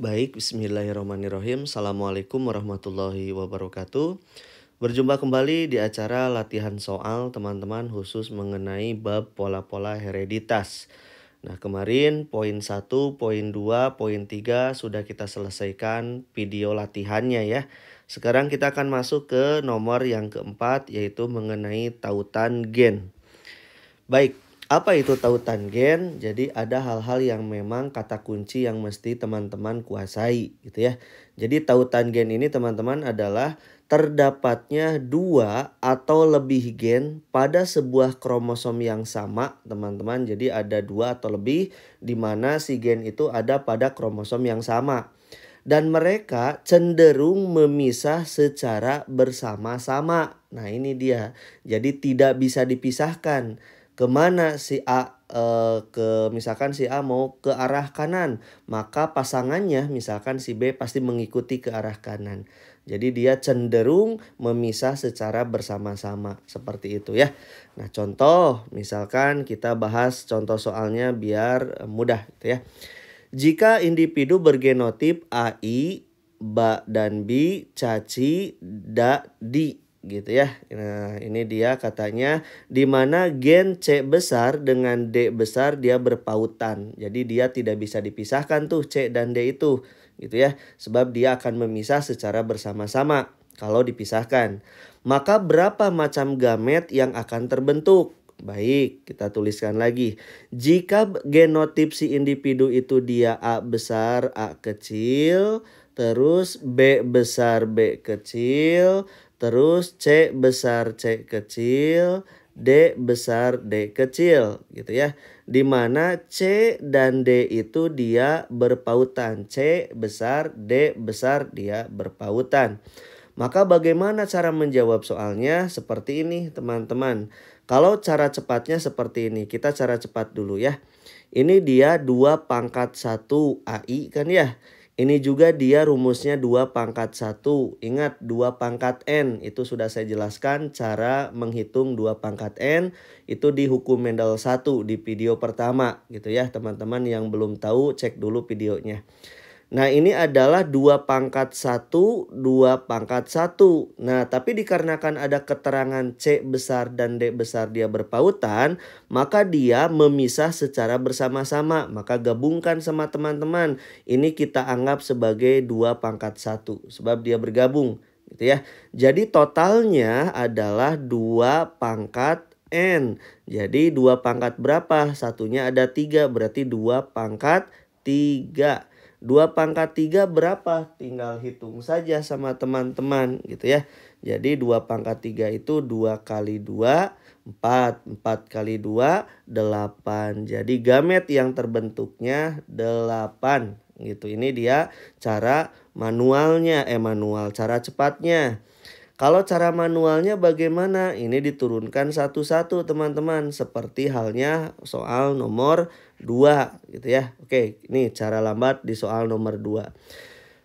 Baik, bismillahirrahmanirrahim. Assalamualaikum warahmatullahi wabarakatuh. Berjumpa kembali di acara latihan soal teman-teman khusus mengenai bab pola-pola hereditas. Nah, kemarin poin 1, poin 2, poin 3 sudah kita selesaikan video latihannya ya. Sekarang kita akan masuk ke nomor yang keempat, yaitu mengenai tautan gen. Baik, apa itu tautan gen? Jadi ada hal-hal yang memang kata kunci yang mesti teman-teman kuasai gitu ya. Jadi tautan gen ini teman-teman adalah terdapatnya dua atau lebih gen pada sebuah kromosom yang sama teman-teman. Jadi ada dua atau lebih di mana si gen itu ada pada kromosom yang sama. Dan mereka cenderung memisah secara bersama-sama. Nah ini dia. Jadi tidak bisa dipisahkan. Kemana si A misalkan si A mau ke arah kanan, maka pasangannya misalkan si B pasti mengikuti ke arah kanan. Jadi dia cenderung memisah secara bersama-sama seperti itu ya. Nah contoh misalkan kita bahas contoh soalnya biar mudah gitu ya. Jika individu bergenotip AI, Ba dan B, Caci, Da, Di gitu ya. Nah, ini dia katanya di mana gen C besar dengan D besar dia berpautan. Jadi dia tidak bisa dipisahkan tuh C dan D itu gitu ya. Sebab dia akan memisah secara bersama-sama kalau dipisahkan. Maka berapa macam gamet yang akan terbentuk? Baik, kita tuliskan lagi. Jika genotip si individu itu dia A besar, A kecil, terus B besar, B kecil, terus C besar, C kecil, D besar, D kecil gitu ya. Dimana C dan D itu dia berpautan. C besar, D besar dia berpautan. Maka bagaimana cara menjawab soalnya? Seperti ini teman-teman. Kalau cara cepatnya seperti ini. Kita cara cepat dulu ya. Ini dia 2 pangkat 1 AI kan ya. Ini juga dia rumusnya 2 pangkat 1. Ingat 2 pangkat N. Itu sudah saya jelaskan cara menghitung 2 pangkat N. Itu di hukum Mendel 1 di video pertama gitu ya. Teman-teman yang belum tahu cek dulu videonya. Nah ini adalah 2 pangkat 1, 2 pangkat 1. Nah tapi dikarenakan ada keterangan C besar dan D besar dia berpautan, maka dia memisah secara bersama-sama. Maka gabungkan sama teman-teman. Ini kita anggap sebagai 2 pangkat 1. Sebab dia bergabung gitu ya. Jadi totalnya adalah 2 pangkat N. Jadi 2 pangkat berapa? Satunya ada 3 berarti 2 pangkat 3. 2 pangkat 3 berapa? Tinggal hitung saja sama teman-teman gitu ya. Jadi 2 pangkat 3 itu 2 kali 2, 4. 4 kali 2, 8. Jadi gamet yang terbentuknya 8 gitu. Ini dia cara manualnya, cara cepatnya. Kalau cara manualnya bagaimana? Ini diturunkan satu-satu teman-teman. Seperti halnya soal nomor 2 gitu ya. Oke, ini cara lambat di soal nomor 2.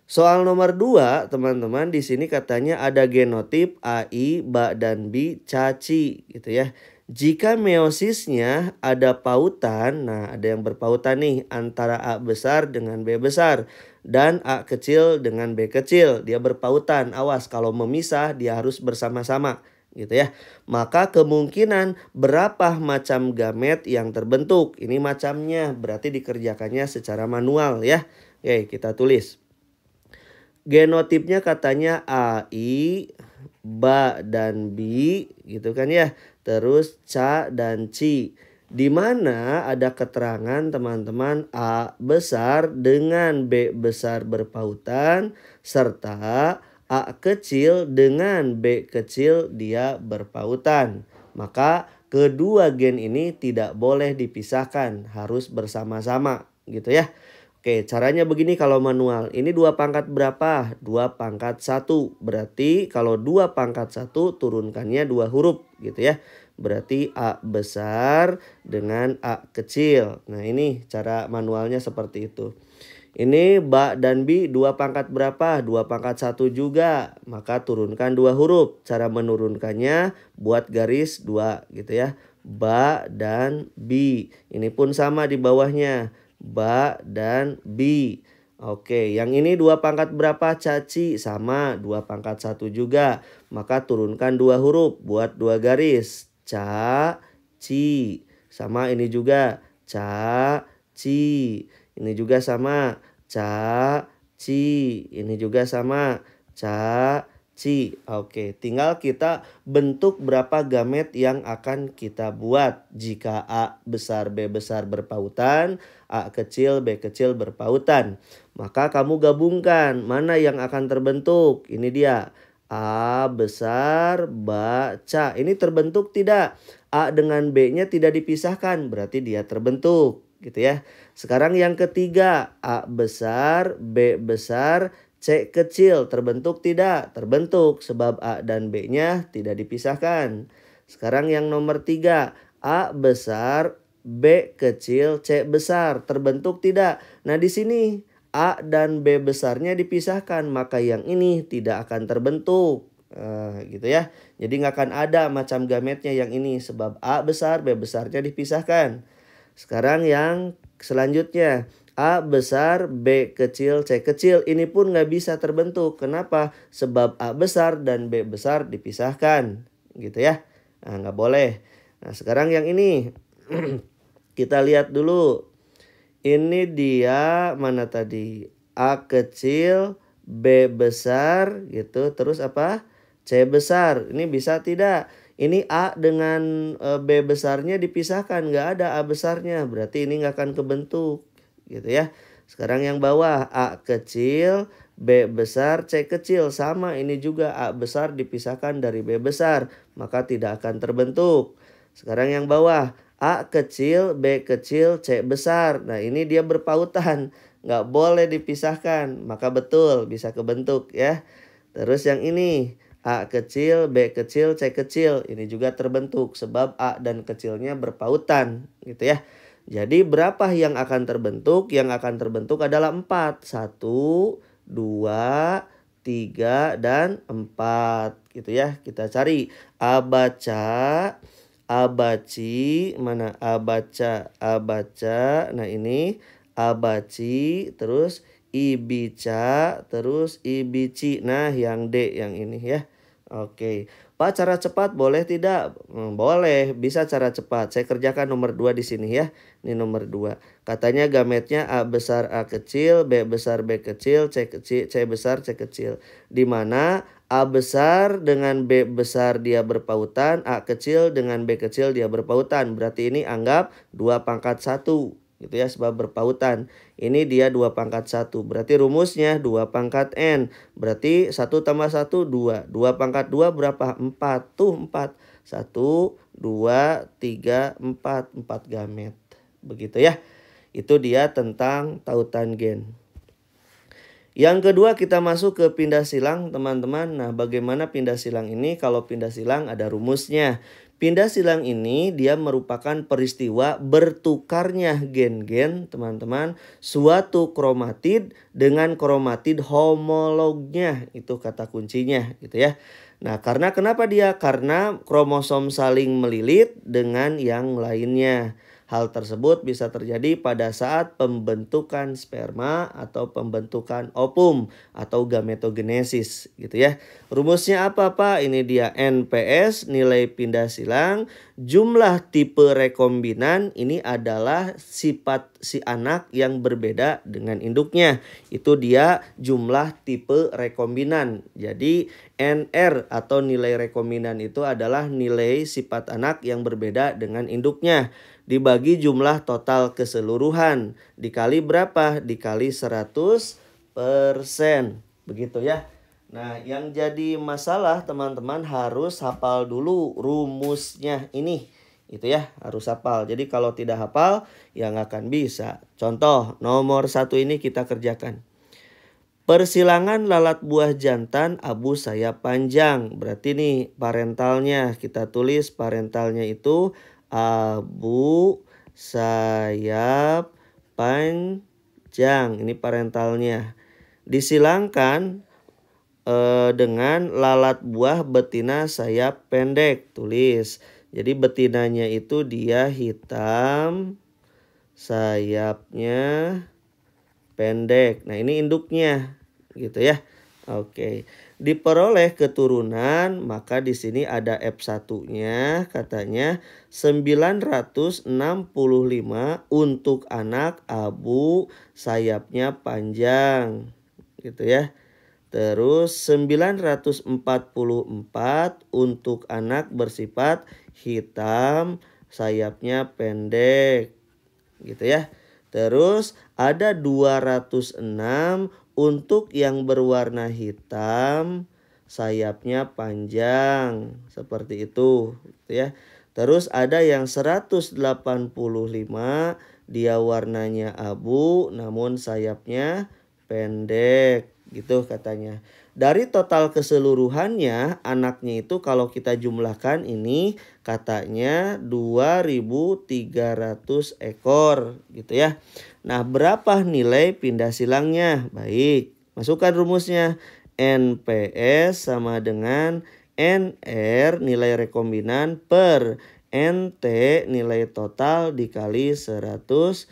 Soal nomor 2 teman-teman di sini katanya ada genotip AI, Ba dan B, Caci gitu ya. Jika meosisnya ada pautan, nah ada yang berpautan nih antara A besar dengan B besar. Dan A kecil dengan B kecil, dia berpautan. Awas kalau memisah dia harus bersama-sama gitu ya. Maka kemungkinan berapa macam gamet yang terbentuk. Ini macamnya berarti dikerjakannya secara manual ya. Oke kita tulis. Genotipnya katanya AI, Ba dan B gitu kan ya. Terus Ca dan Ci. Di mana ada keterangan teman-teman A besar dengan B besar berpautan serta A kecil dengan B kecil dia berpautan. Maka kedua gen ini tidak boleh dipisahkan, harus bersama-sama gitu ya. Oke, caranya begini kalau manual. Ini 2 pangkat berapa? 2 pangkat 1. Berarti kalau 2 pangkat 1 turunkannya 2 huruf gitu ya. Berarti A besar dengan A kecil. Nah ini cara manualnya seperti itu. Ini Ba dan B 2 pangkat berapa? 2 pangkat 1 juga. Maka turunkan 2 huruf. Cara menurunkannya buat garis 2 gitu ya. Ba dan B. Ini pun sama di bawahnya. Ba dan B. Oke, yang ini 2 pangkat berapa, Caci? Sama, 2 pangkat 1 juga. Maka turunkan 2 huruf, buat 2 garis. Ca, ci. Sama ini juga, ca, ci. Ini juga sama, ca, ci. Ini juga sama, ca, ci. Oke, tinggal kita bentuk berapa gamet yang akan kita buat. Jika A besar, B besar berpautan, A kecil, B kecil berpautan. Maka kamu gabungkan mana yang akan terbentuk. Ini dia. A besar baca. Ini terbentuk tidak? A dengan B-nya tidak dipisahkan. Berarti dia terbentuk. Gitu ya. Sekarang yang ketiga. A besar, B besar, C kecil. Terbentuk tidak? Terbentuk. Sebab A dan B-nya tidak dipisahkan. Sekarang yang nomor 3. A besar, B kecil, C besar. Terbentuk tidak? Nah di sini A dan B besarnya dipisahkan, maka yang ini tidak akan terbentuk. Gitu ya. Jadi nggak akan ada macam gametnya yang ini, sebab A besar, B besarnya dipisahkan. Sekarang yang selanjutnya. A besar, B kecil, C kecil. Ini pun nggak bisa terbentuk. Kenapa? Sebab A besar dan B besar dipisahkan. Gitu ya. Nah nggak boleh. Nah sekarang yang ini. Kita lihat dulu. Ini dia mana tadi? A kecil, B besar gitu. Terus apa? C besar. Ini bisa tidak? Ini A dengan B besarnya dipisahkan. Nggak ada A besarnya. Berarti ini nggak akan kebentuk. Gitu ya. Sekarang yang bawah. A kecil, B besar, C kecil. Sama ini juga A besar dipisahkan dari B besar. Maka tidak akan terbentuk. Sekarang yang bawah. A kecil, B kecil, C besar. Nah ini dia berpautan. Nggak boleh dipisahkan. Maka betul bisa kebentuk ya. Terus yang ini. A kecil, B kecil, C kecil. Ini juga terbentuk. Sebab A dan kecilnya berpautan. Gitu ya. Jadi berapa yang akan terbentuk? Yang akan terbentuk adalah 4. 1, 2, 3, dan 4. Gitu ya. Kita cari. A baca. Abaci, mana abaca, abaca. Nah ini abaci, terus ibica, terus ibici. Nah yang D yang ini ya. Oke. Pak, cara cepat boleh tidak? Boleh, bisa cara cepat. Saya kerjakan nomor 2 di sini ya. Ini nomor 2. Katanya gametnya A besar A kecil, B besar B kecil, C kecil, C besar C kecil. Di mana A besar dengan B besar dia berpautan, A kecil dengan B kecil dia berpautan. Berarti ini anggap 2 pangkat 1. Gitu ya, sebab berpautan. Ini dia 2 pangkat 1. Berarti rumusnya 2 pangkat N. Berarti 1 tambah 1, 2. 2 pangkat 2 berapa? 4. Tuh 4. 1, 2, 3, 4. 4 gamet. Begitu ya. Itu dia tentang tautan gen. Yang kedua kita masuk ke pindah silang teman-teman. Nah bagaimana pindah silang ini? Kalau pindah silang ada rumusnya. Pindah silang ini dia merupakan peristiwa bertukarnya gen-gen teman-teman. Suatu kromatid dengan kromatid homolognya. Itu kata kuncinya gitu ya. Nah karena kenapa dia? Karena kromosom saling melilit dengan yang lainnya. Hal tersebut bisa terjadi pada saat pembentukan sperma atau pembentukan ovum atau gametogenesis gitu ya. Rumusnya apa Pak? Ini dia NPS, nilai pindah silang, jumlah tipe rekombinan ini adalah sifat si anak yang berbeda dengan induknya. Itu dia jumlah tipe rekombinan. Jadi NR atau nilai rekombinan itu adalah nilai sifat anak yang berbeda dengan induknya. Dibagi jumlah total keseluruhan. Dikali berapa? Dikali 100%. Begitu ya. Nah yang jadi masalah teman-teman harus hafal dulu rumusnya ini. Itu ya harus hafal. Jadi kalau tidak hafal ya nggak akan bisa. Contoh nomor 1 ini kita kerjakan. Persilangan lalat buah jantan abu sayap panjang. Berarti nih parentalnya. Kita tulis parentalnya itu abu sayap panjang. Ini parentalnya. Disilangkan dengan lalat buah betina sayap pendek. Tulis. Jadi betinanya itu dia hitam, sayapnya pendek. Nah, ini induknya gitu ya. Oke. Diperoleh keturunan, maka di sini ada F1-nya katanya 965 untuk anak abu sayapnya panjang gitu ya. Terus 944 untuk anak bersifat hitam sayapnya pendek gitu ya. Terus ada 206 untuk yang berwarna hitam sayapnya panjang seperti itu gitu ya. Terus ada yang 185 dia warnanya abu namun sayapnya pendek gitu katanya. Dari total keseluruhannya anaknya itu kalau kita jumlahkan ini katanya 2.300 ekor gitu ya. Nah, berapa nilai pindah silangnya? Baik, masukkan rumusnya. NPS sama dengan NR nilai rekombinan per NT nilai total dikali 100%.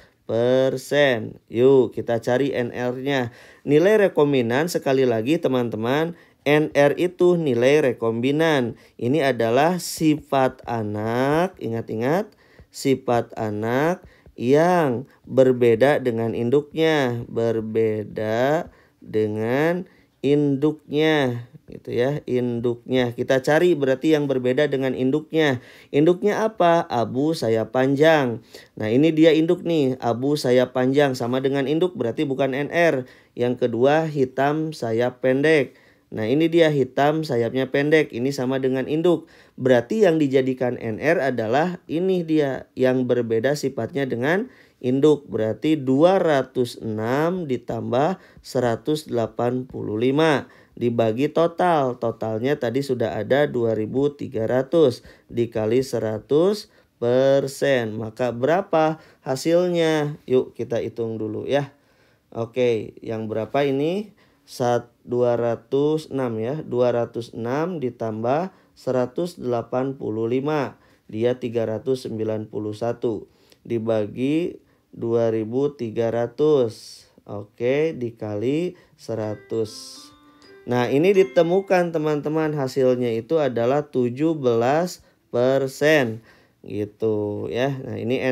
Yuk kita cari NR-nya. Nilai rekombinan sekali lagi teman-teman, NR itu nilai rekombinan. Ini adalah sifat anak, ingat-ingat, sifat anak yang berbeda dengan induknya, berbeda dengan induknya gitu ya, induknya. Kita cari berarti yang berbeda dengan induknya. Induknya apa? Abu sayap panjang. Nah, ini dia induk nih, abu sayap panjang sama dengan induk berarti bukan NR. Yang kedua hitam sayap pendek. Nah, ini dia hitam sayapnya pendek. Ini sama dengan induk. Berarti yang dijadikan NR adalah ini dia yang berbeda sifatnya dengan induk. Berarti 206 ditambah 185 dibagi total. Totalnya tadi sudah ada 2.300 dikali 100%. Maka berapa hasilnya? Yuk kita hitung dulu ya. Oke, yang berapa ini? 206 ya. 206 ditambah 185. Dia 391 dibagi 2.300. Oke, dikali 100. Nah, ini ditemukan teman-teman hasilnya itu adalah 17% gitu ya. Nah, ini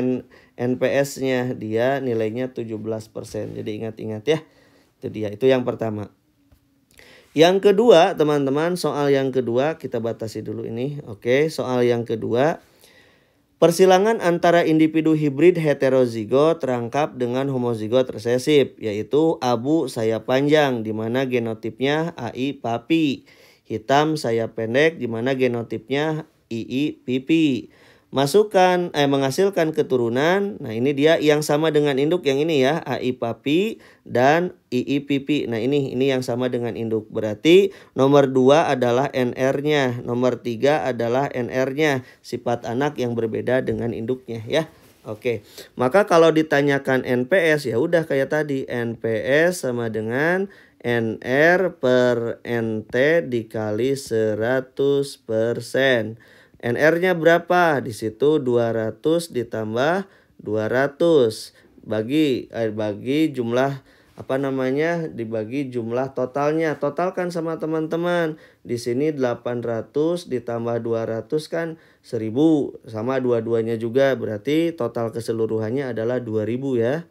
NPS-nya dia nilainya 17%. Jadi ingat-ingat ya. Itu dia, itu yang pertama. Yang kedua, teman-teman, soal yang kedua kita batasi dulu ini. Oke, soal yang kedua. Persilangan antara individu hibrid heterozigot terangkap dengan homozigot resesif, yaitu abu sayap panjang di mana genotipnya AI papi, hitam sayap pendek di mana genotipnya II pipi. Menghasilkan keturunan. Nah, ini dia yang sama dengan induk yang ini ya, AI papi dan II pipi. Nah, ini yang sama dengan induk. Berarti nomor 2 adalah NR-nya, nomor 3 adalah NR-nya, sifat anak yang berbeda dengan induknya ya. Oke. Maka kalau ditanyakan NPS ya udah kayak tadi, NPS sama dengan NR per NT dikali 100%. NR-nya berapa? Di situ 200 ditambah 200 bagi jumlah dibagi jumlah totalnya. Totalkan sama teman-teman. Di sini 800 ditambah 200 kan 1000, sama dua-duanya juga berarti total keseluruhannya adalah 2000 ya.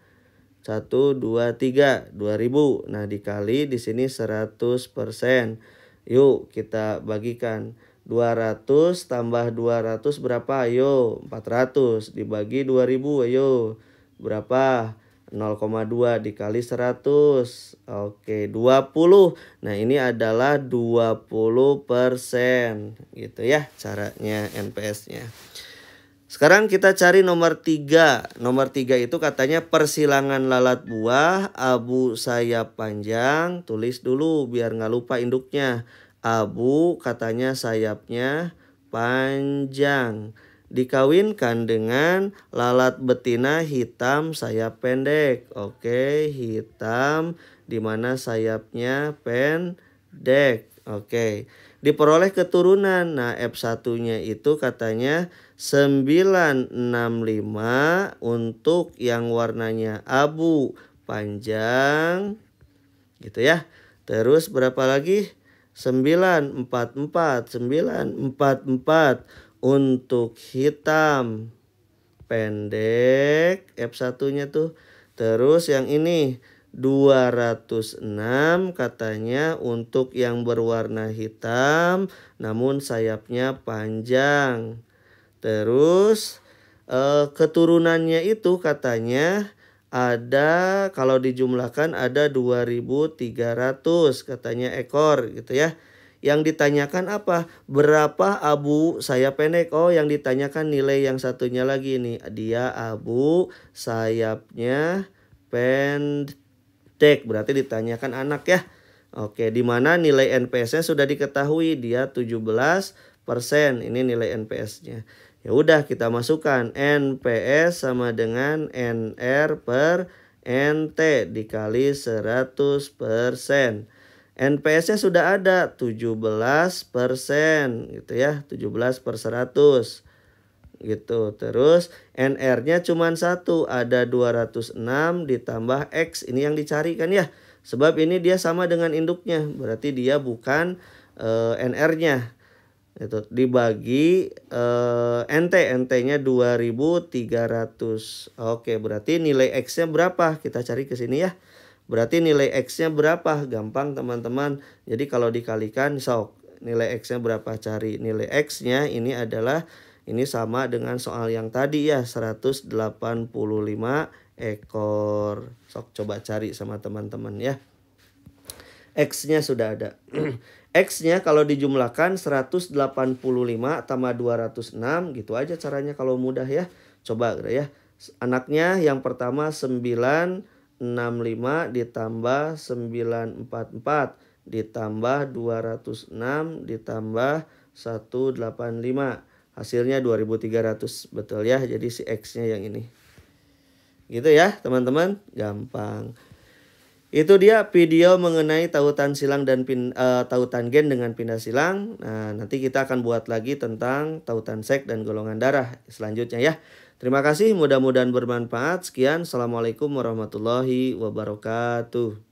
1 2 3 2000. Nah, dikali di sini 100%. Yuk kita bagikan. 200 tambah 200 berapa? Ayo, 400 dibagi 2000. Ayo, berapa? 0,2 dikali 100. Oke, 20. Nah, ini adalah 20% gitu ya caranya NPS-nya. Sekarang kita cari nomor 3. Nomor 3 itu katanya persilangan lalat buah abu sayap panjang. Tulis dulu biar nggak lupa induknya. Abu katanya sayapnya panjang. Dikawinkan dengan lalat betina hitam sayap pendek. Oke, hitam dimana sayapnya pendek. Oke. Diperoleh keturunan. Nah, F1-nya itu katanya 965 untuk yang warnanya abu panjang. Gitu ya. Terus berapa lagi? 944. 944. Untuk hitam pendek F1-nya tuh. Terus yang ini 206 katanya untuk yang berwarna hitam namun sayapnya panjang. Terus keturunannya itu katanya ada, kalau dijumlahkan ada 2300 katanya ekor gitu ya. Yang ditanyakan apa? Berapa abu sayap pendek? Oh, yang ditanyakan nilai yang satunya lagi nih. Dia abu sayapnya pendek. Berarti ditanyakan anak ya. Oke, di mana nilai NPS-nya sudah diketahui, dia 17%. Ini nilai NPS-nya. Ya udah, kita masukkan NPS sama dengan NR per NT dikali 100%. NPS-nya sudah ada 17% gitu ya, 17/100 gitu. Terus NR-nya cuma 1, ada 206 ditambah X, ini yang dicari kan ya. Sebab ini dia sama dengan induknya, berarti dia bukan NR-nya. Itu dibagi NT-nya 2300. Oke, berarti nilai X-nya berapa? Kita cari ke sini ya. Berarti nilai X-nya berapa? Gampang teman-teman. Jadi kalau dikalikan sok nilai X-nya berapa, cari nilai X-nya ini adalah ini sama dengan soal yang tadi ya, 185 ekor. Sok coba cari sama teman-teman ya. X-nya sudah ada. X-nya kalau dijumlahkan 185 tambah 206 gitu aja caranya kalau mudah ya. Coba ya. Anaknya yang pertama 965 ditambah 944 ditambah 206 ditambah 185. Hasilnya 2300, betul ya. Jadi si X-nya yang ini. Gitu ya teman-teman, gampang. Itu dia video mengenai tautan silang dan tautan gen dengan pindah silang. Nah, nanti kita akan buat lagi tentang tautan sek dan golongan darah selanjutnya ya. Terima kasih, mudah-mudahan bermanfaat. Sekian, assalamualaikum warahmatullahi wabarakatuh.